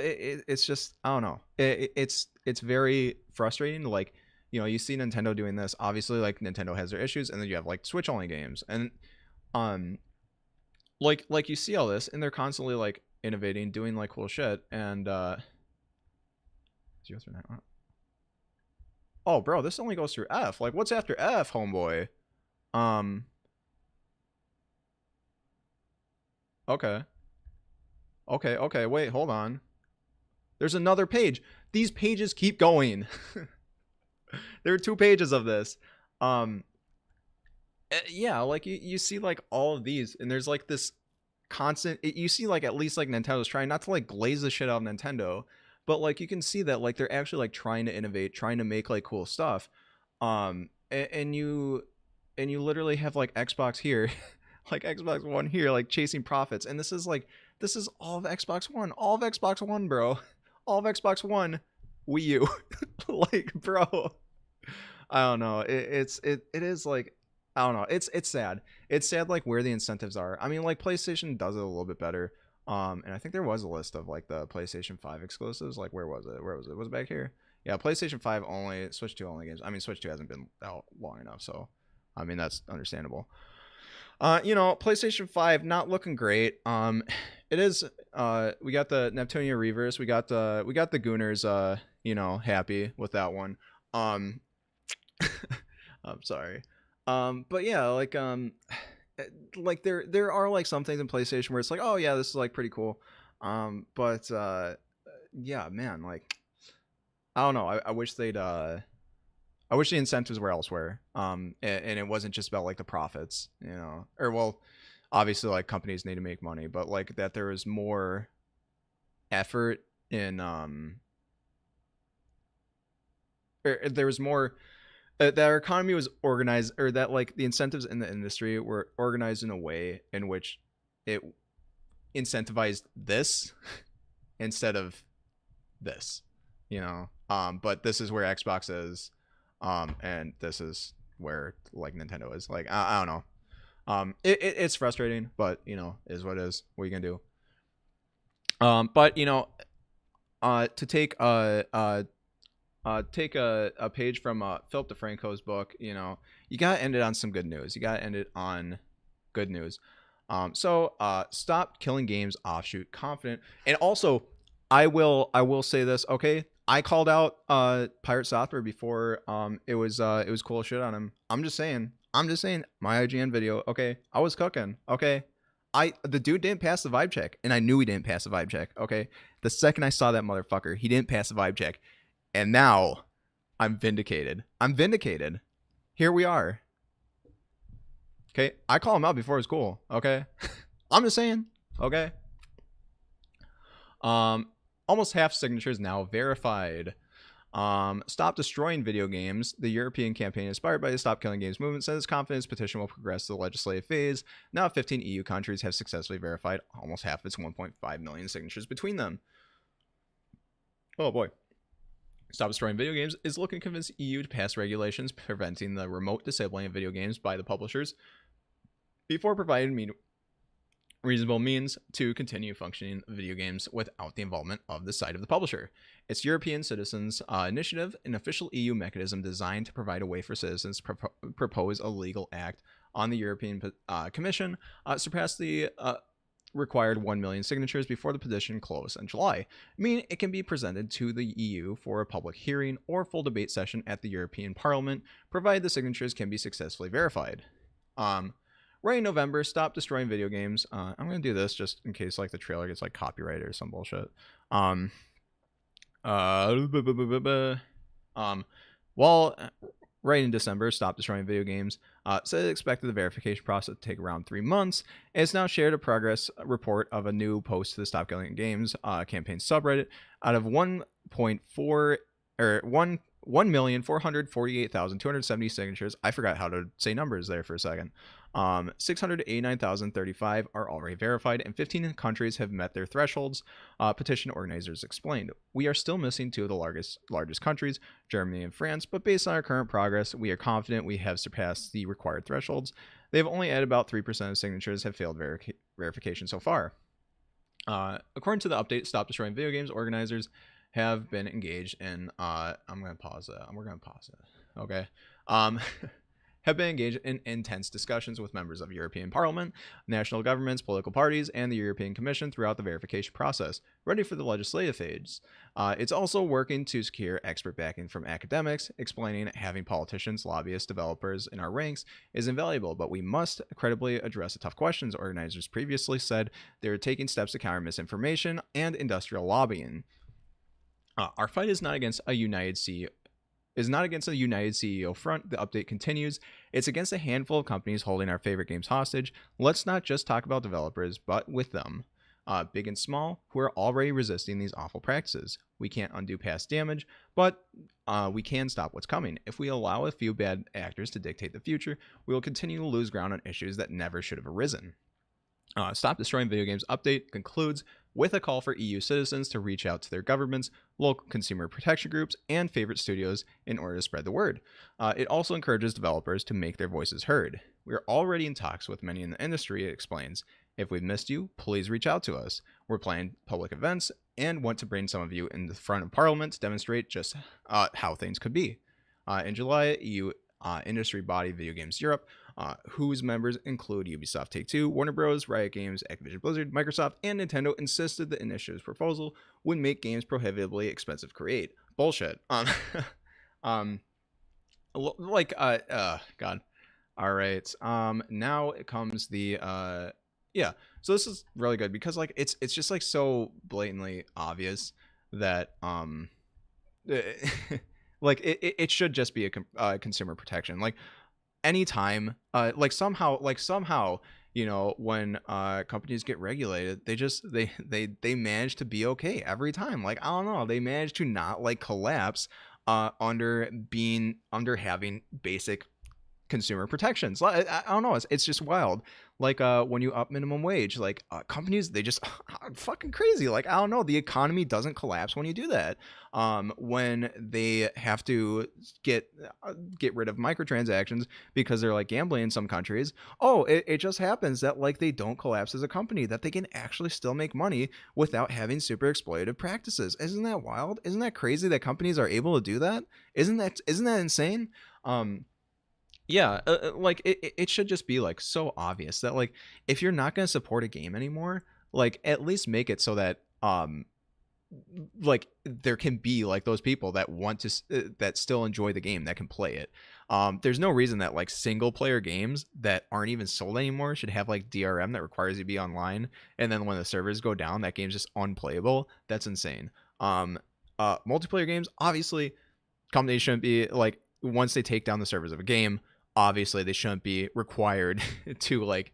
it's just, I don't know. It's very frustrating to like, you know, you see Nintendo doing this. Obviously, like Nintendo has their issues, and then you have like Switch only games, and um like you see all this, and they're constantly like innovating, doing like cool shit. And oh bro, this only goes through F. Like, what's after F, homeboy? um okay, okay, wait, hold on, there's another page. These pages keep going. There are 2 pages of this. um yeah, like you see like all of these, and there's like this constant, you see like at least like Nintendo's trying not to like glaze the shit out of Nintendo, but like you can see that like they're actually like trying to innovate, trying to make like cool stuff. And you literally have like Xbox here, like Xbox One here, like chasing profits. And this is all of Xbox One, all of Xbox One, bro. All of Xbox One, Wii U. Like, bro, I don't know. It is like, I don't know. It's sad. It's sad like where the incentives are. I mean, like PlayStation does it a little bit better. And I think there was a list of like the PlayStation 5 exclusives. Like, where was it? Where was it? Was it back here? Yeah, PlayStation 5 only, Switch 2 only games. I mean, Switch 2 hasn't been out long enough, so I mean that's understandable. You know, PlayStation 5 not looking great. It is we got the Neptunia Reverse, we got the Gooners you know, happy with that one. Um I'm sorry. But yeah, like there are like some things in PlayStation where it's like, oh yeah, this is like pretty cool. But yeah, man, like I don't know. I wish they'd I wish the incentives were elsewhere. And it wasn't just about like the profits, you know. Or well, obviously like companies need to make money, but like that there was more effort in or there was more that our economy was organized, or that like the incentives in the industry were organized in a way in which it incentivized this instead of this, you know. But this is where Xbox is, and this is where like Nintendo is. Like I don't know. It's frustrating, but you know, is what it is. What are you gonna do? But you know, to take a page from Philip DeFranco's book, you know, you gotta end it on some good news. You gotta end it on good news. So stop killing games offshoot confident. And also, I will say this, okay? I called out Pirate Software before it was cool shit on him. I'm just saying my IGN video, okay? I was cooking, okay? The dude didn't pass the vibe check, and I knew he didn't pass the vibe check, okay? The second I saw that motherfucker, he didn't pass the vibe check. And now I'm vindicated. I'm vindicated. Here we are. Okay, I call him out before it was cool. Okay, I'm just saying. Okay. Almost half signatures now verified. Stop destroying video games. The European campaign inspired by the Stop Killing Games movement says confidence petition will progress to the legislative phase. Now 15 EU countries have successfully verified almost half its 1.5 million signatures between them. Oh boy. Stop Destroying Video Games is looking to convince EU to pass regulations preventing the remote disabling of video games by the publishers before providing reasonable means to continue functioning video games without the involvement of the side of the publisher. It's European Citizens Initiative, an official EU mechanism designed to provide a way for citizens to propose a legal act on the European Commission, surpass the required 1 million signatures before the petition closed in July. Meaning it can be presented to the EU for a public hearing or full debate session at the European Parliament, provided the signatures can be successfully verified. Right in November, Stop Destroying Video Games. I'm gonna do this just in case like the trailer gets like copyrighted or some bullshit. While right in December, Stop Destroying Video Games said it expected the verification process to take around 3 months. It's now shared a progress report of a new post to the Stop Killing Games campaign subreddit. Out of 1,448,270 signatures, I forgot how to say numbers there for a second. 689,035 are already verified, and 15 countries have met their thresholds. Petition organizers explained, "We are still missing 2 of the largest countries, Germany and France, but based on our current progress, we are confident we have surpassed the required thresholds. They have only had about 3% of signatures have failed verification so far." According to the update, Stop Destroying Video Games organizers have been engaged in. I'm going to pause it. We're going to pause it. Okay. Um, have been engaged in intense discussions with members of European Parliament, national governments, political parties, and the European Commission throughout the verification process, ready for the legislative phase. It's also working to secure expert backing from academics, explaining having politicians, lobbyists, developers in our ranks is invaluable, but we must credibly address the tough questions. Organizers previously said they were taking steps to counter misinformation and industrial lobbying. Our fight is not against a United CEO is not against a united CEO front. The update continues. It's against a handful of companies holding our favorite games hostage. Let's not just talk about developers, but with them, big and small, who are already resisting these awful practices. We can't undo past damage, but we can stop what's coming. If we allow a few bad actors to dictate the future, we will continue to lose ground on issues that never should have arisen. Stop Destroying Video Games update concludes with a call for EU citizens to reach out to their governments, local consumer protection groups, and favorite studios in order to spread the word. It also encourages developers to make their voices heard. We are already in talks with many in the industry, it explains. If we've missed you, please reach out to us. We're planning public events and want to bring some of you in the front of Parliament to demonstrate just how things could be. In July, EU industry body Video Games Europe, whose members include Ubisoft, Take-Two, Warner Bros., Riot Games, Activision Blizzard, Microsoft, and Nintendo, insisted the initiative's proposal would make games prohibitively expensive to create. Bullshit. God. All right. Now it comes the yeah. So this is really good because like it's just like so blatantly obvious that like it should just be a consumer protection. Like anytime like somehow you know when companies get regulated they just they manage to be okay every time. Like I don't know, they manage to not like collapse under having basic consumer protections. I don't know, it's just wild. Like when you up minimum wage, like companies, they just fucking crazy. Like I don't know, the economy doesn't collapse when you do that. When they have to get rid of microtransactions because they're like gambling in some countries, it just happens that like they don't collapse as a company, that they can actually still make money without having super exploitative practices. Isn't that wild? Isn't that crazy that companies are able to do that? Isn't that insane? Yeah, like it should just be like so obvious that like if you're not going to support a game anymore, like at least make it so that like there can be like those people that want to that still enjoy the game that can play it. There's no reason that like single player games that aren't even sold anymore should have like DRM that requires you to be online, and then when the servers go down that game's just unplayable. That's insane. Multiplayer games, obviously companies shouldn't be like, once they take down the servers of a game, obviously they shouldn't be required to like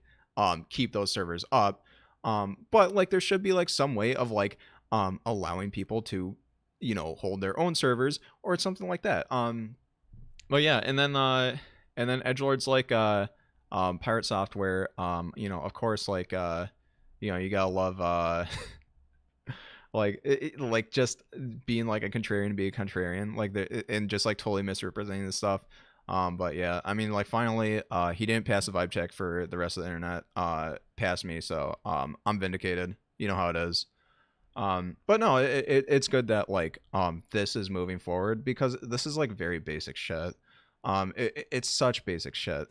keep those servers up. But like there should be like some way of like allowing people to, you know, hold their own servers or something like that. But yeah, and then edgelords like Pirate Software, you know, of course, like you know, you gotta love like like just being like a contrarian, be a contrarian, like and just like totally misrepresenting this stuff. But yeah, I mean, like finally he didn't pass the vibe check for the rest of the internet, past me, so I'm vindicated. You know how it is. But no, it's good that like this is moving forward, because this is like very basic shit. It's such basic shit.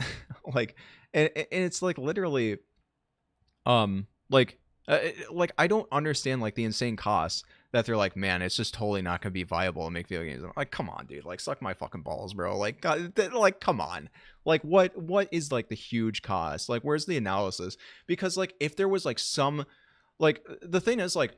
Like and it's like literally like like I don't understand like the insane costs that they're like, man, it's just totally not gonna be viable to make video games. I'm like, come on, dude, like suck my fucking balls, bro. Like God, like come on. Like what is like the huge cost? Like where's the analysis? Because like if there was like some, like the thing is like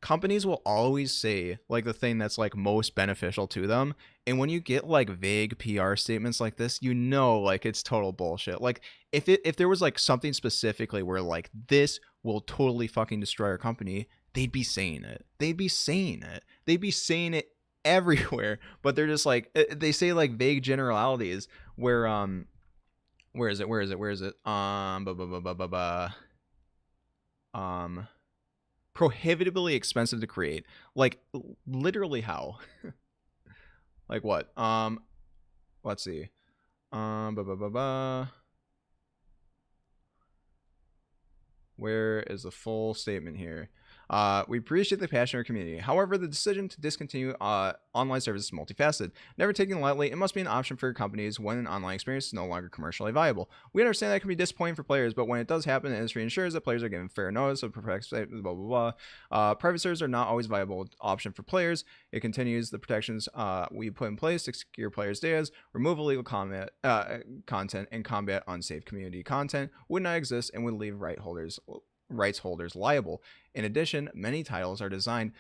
companies will always say like the thing that's like most beneficial to them, and when you get like vague PR statements like this, you know, like it's total bullshit. Like if there was like something specifically where like this will totally fucking destroy our company, they'd be saying it. They'd be saying it. They'd be saying it everywhere. But they're just like, they say like vague generalities where where is it prohibitively expensive to create. Like literally how? Like what? Let's see. Where is the full statement here? We appreciate the passion of our community. However, the decision to discontinue online service is multifaceted. Never taken lightly, it must be an option for companies when an online experience is no longer commercially viable. We understand that can be disappointing for players, but when it does happen, the industry ensures that players are given fair notice of blah blah blah. Private servers are not always a viable option for players. It continues the protections we put in place to secure players' data, remove illegal content, and combat unsafe community content would not exist and would leave rights holders liable. In addition, many titles are designed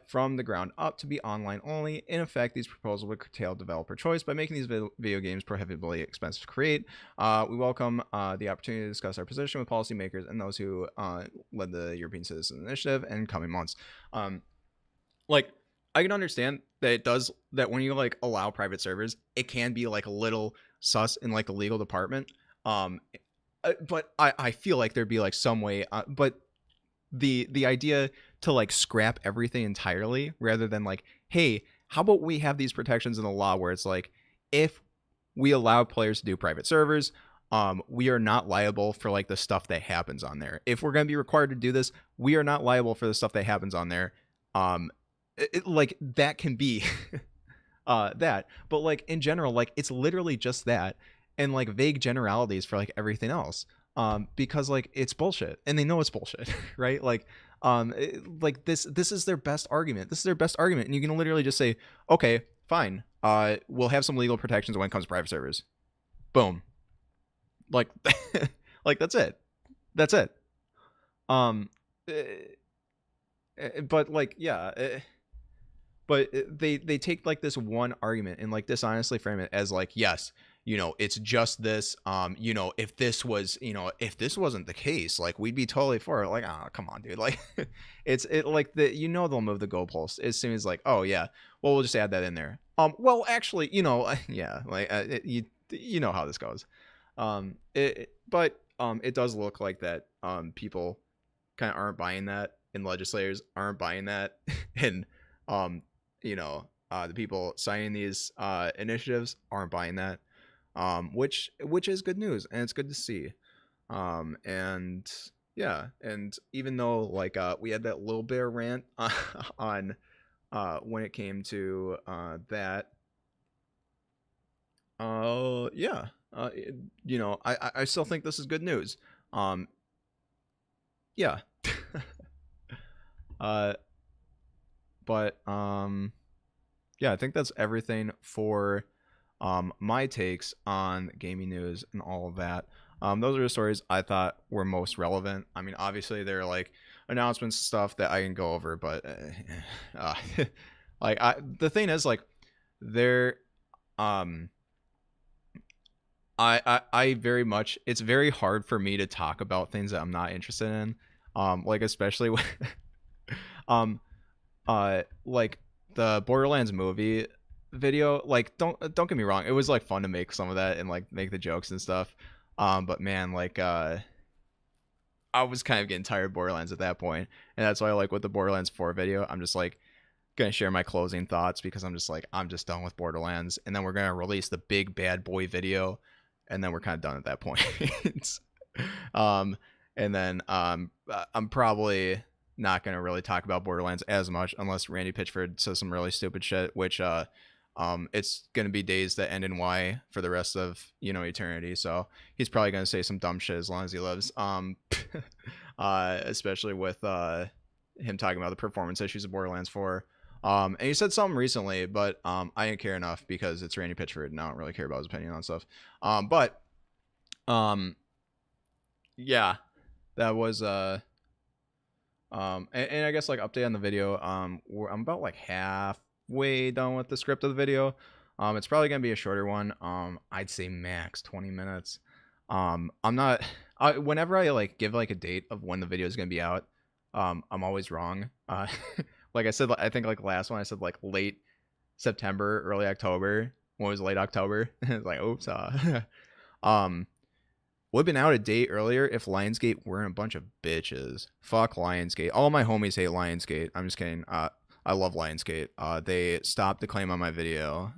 from the ground up to be online only. In effect, these proposals would curtail developer choice by making these video games prohibitively expensive to create. We welcome the opportunity to discuss our position with policymakers and those who led the European Citizens Initiative in coming months. Like, I can understand that it does that when you like allow private servers, it can be like a little sus in like the legal department. But I feel like there'd be like some way, but the idea to like scrap everything entirely rather than like, hey, how about we have these protections in the law where it's like, if we allow players to do private servers, we are not liable for like the stuff that happens on there. If we're going to be required to do this, we are not liable for the stuff that happens on there. Like that can be that, but like in general, like it's literally just that and like vague generalities for like everything else. Because like it's bullshit and they know it's bullshit, right? Like, like this is their best argument. This is their best argument. And you can literally just say, okay, fine. We'll have some legal protections when it comes to private servers. Boom. Like, like that's it. That's it. But like, yeah. But they take like this one argument and like dishonestly frame it as like, yes, you know, it's just this, you know, if this wasn't the case, like we'd be totally for it. Like, oh, come on, dude. Like it like they'll move the goalposts as soon as like, oh yeah, well, we'll just add that in there. Well, actually, you know, yeah, like you know how this goes. But it does look like that people kind of aren't buying that and legislators aren't buying that and you know, the people signing these initiatives aren't buying that, which is good news and it's good to see. And yeah, and even though like we had that little bit of rant on when it came to that, yeah, you know, I still think this is good news. Yeah. But yeah, I think that's everything for my takes on gaming news and all of that. Those are the stories I thought were most relevant. I mean, obviously there are like announcements and stuff that I can go over, but like the thing is like there I very much, it's very hard for me to talk about things that I'm not interested in. Like especially when like the Borderlands movie video, like don't get me wrong, it was like fun to make some of that and like make the jokes and stuff, but man, like I was kind of getting tired of Borderlands at that point, and that's why like with the Borderlands 4 video, I'm just like gonna share my closing thoughts because I'm just done with Borderlands, and then we're gonna release the big bad boy video, and then we're kind of done at that point. And then I'm probably not going to really talk about Borderlands as much unless Randy Pitchford says some really stupid shit, which it's going to be days that end in Y for the rest of, you know, eternity. So he's probably going to say some dumb shit as long as he lives. Especially with him talking about the performance issues of Borderlands 4. And he said something recently, but I didn't care enough because it's Randy Pitchford and I don't really care about his opinion on stuff. But yeah, that was and I guess like update on the video. I'm about like halfway done with the script of the video. It's probably gonna be a shorter one. I'd say max 20 minutes. I'm not. Whenever I like give like a date of when the video is gonna be out, I'm always wrong. Like I said, I think like last one I said like late September, early October. When it was late October, it's like oops. Would have been out a day earlier if Lionsgate weren't a bunch of bitches. Fuck Lionsgate. All my homies hate Lionsgate. I'm just kidding. I love Lionsgate. They stopped the claim on my video.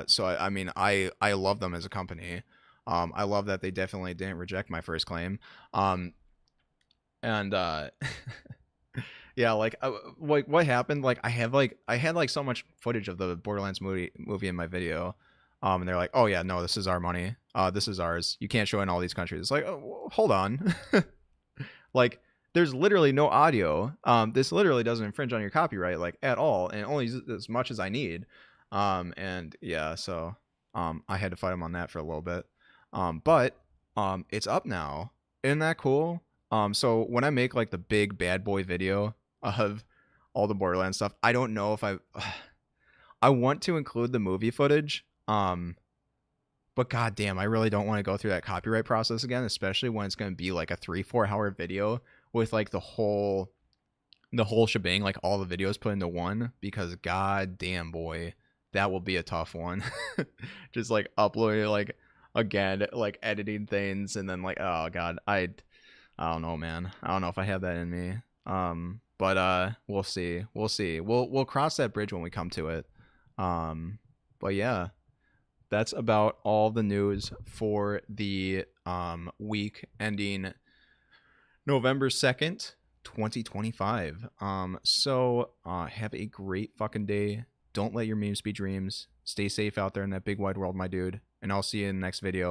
So I mean, I love them as a company. I love that they definitely didn't reject my first claim. And Yeah, like what happened? Like I had like so much footage of the Borderlands movie in my video, and they're like, oh yeah, no, this is our money. This is ours. You can't show it in all these countries. It's like, oh, hold on, like there's literally no audio. This literally doesn't infringe on your copyright like at all, and only as much as I need. And yeah, so I had to fight him on that for a little bit. But it's up now. Isn't that cool? So when I make like the big bad boy video of all the Borderlands stuff, I don't know if I want to include the movie footage. But goddamn, I really don't want to go through that copyright process again, especially when it's going to be like a 3-4 hour video with like the whole shebang, like all the videos put into one. Because goddamn, boy, that will be a tough one. Just like uploading, like again, like editing things, and then like, oh god, I don't know, man. I don't know if I have that in me. But we'll see. We'll see. We'll cross that bridge when we come to it. But yeah, that's about all the news for the week ending November 2nd, 2025. So have a great fucking day. Don't let your memes be dreams. Stay safe out there in that big wide world, my dude. And I'll see you in the next video.